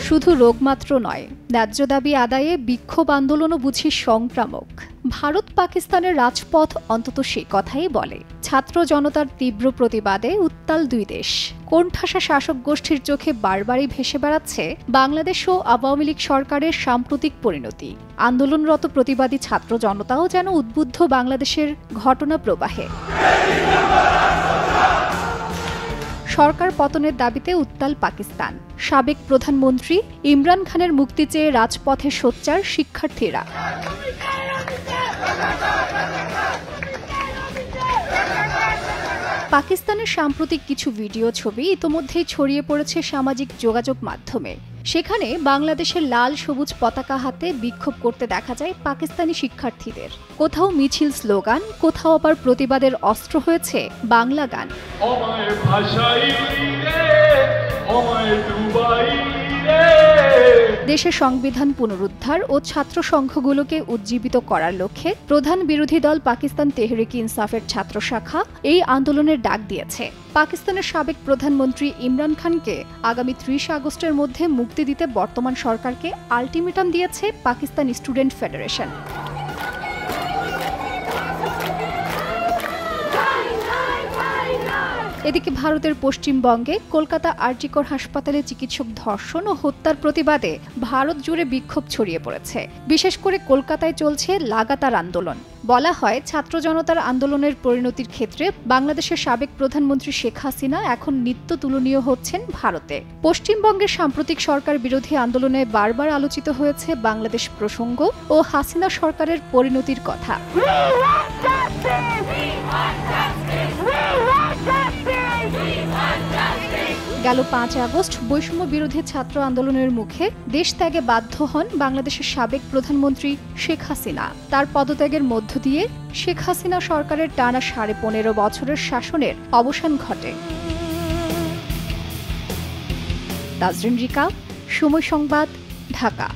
শুধু রোগমাত্র নয়, ন্যায্য দাবি আদায়ে বিক্ষোভ আন্দোলনও বুঝি সংক্রামক। ভারত পাকিস্তানের রাজপথ অন্তত সে কথাই বলে। ছাত্র জনতার তীব্র প্রতিবাদে উত্তাল দুই দেশ। কোণঠাসা শাসক গোষ্ঠীর চোখে বারবারই ভেসে বেড়াচ্ছে বাংলাদেশ ও আওয়ামী লীগ সরকারের সাম্প্রতিক পরিণতি। আন্দোলনরত প্রতিবাদী ছাত্র জনতাও যেন উদ্বুদ্ধ বাংলাদেশের ঘটনা প্রবাহে। সরকার পতনের দাবিতে উত্তাল পাকিস্তান। সাবেক প্রধানমন্ত্রী ইমরান খানের মুক্তি চেয়ে রাজপথে সোচ্চার শিক্ষার্থীরা। পাকিস্তানের সাম্প্রতিক কিছু ভিডিও ছবি ইতোমধ্যেই ছড়িয়ে পড়েছে সামাজিক যোগাযোগ মাধ্যমে। সেখানে বাংলাদেশের লাল সবুজ পতাকা হাতে বিক্ষোভ করতে দেখা যায় পাকিস্তানি শিক্ষার্থীদের। কোথাও মিছিল স্লোগান, কোথাও আবার প্রতিবাদের অস্ত্র হয়েছে বাংলা গান। দেশের সংবিধান পুনরুদ্ধার ও ছাত্র সংঘগুলোকে উজ্জীবিত করার লক্ষ্যে প্রধান বিরোধী দল পাকিস্তান তেহরিক-ই-ইনসাফের ছাত্র শাখা এই আন্দোলনের ডাক দিয়েছে। পাকিস্তানের সাবেক প্রধানমন্ত্রী ইমরান খানকে আগামী ৩০ আগস্টের মধ্যে মুক্তি দিতে বর্তমান সরকারকে আলটিমেটাম দিয়েছে পাকিস্তান স্টুডেন্ট ফেডারেশন। এদিকে ভারতের পশ্চিমবঙ্গে কলকাতা আরজি কর হাসপাতালে চিকিৎসক ধর্ষণ ও হত্যার প্রতিবাদে ভারত জুড়ে বিক্ষোভ ছড়িয়ে পড়েছে। বিশেষ করে কলকাতায় চলছে লাগাতার আন্দোলন। বলা হয়, ছাত্র জনতার আন্দোলনের পরিণতির ক্ষেত্রে বাংলাদেশের সাবেক প্রধানমন্ত্রী শেখ হাসিনা এখন নিত্য তুলনীয় হচ্ছেন ভারতে। পশ্চিমবঙ্গের সাম্প্রতিক সরকার বিরোধী আন্দোলনে বারবার আলোচিত হয়েছে বাংলাদেশ প্রসঙ্গ ও হাসিনা সরকারের পরিণতির কথা। গেল ৫ আগস্ট বৈষম্য বিরোধী ছাত্র আন্দোলনের মুখে দেশ ত্যাগে বাধ্য হন বাংলাদেশের সাবেক প্রধানমন্ত্রী শেখ হাসিনা। তার পদত্যাগের মধ্য দিয়ে শেখ হাসিনা সরকারের টানা ১৫.৫ বছরের শাসনের অবসান ঘটে। তাজরিন রিকা, সময় সংবাদ, ঢাকা।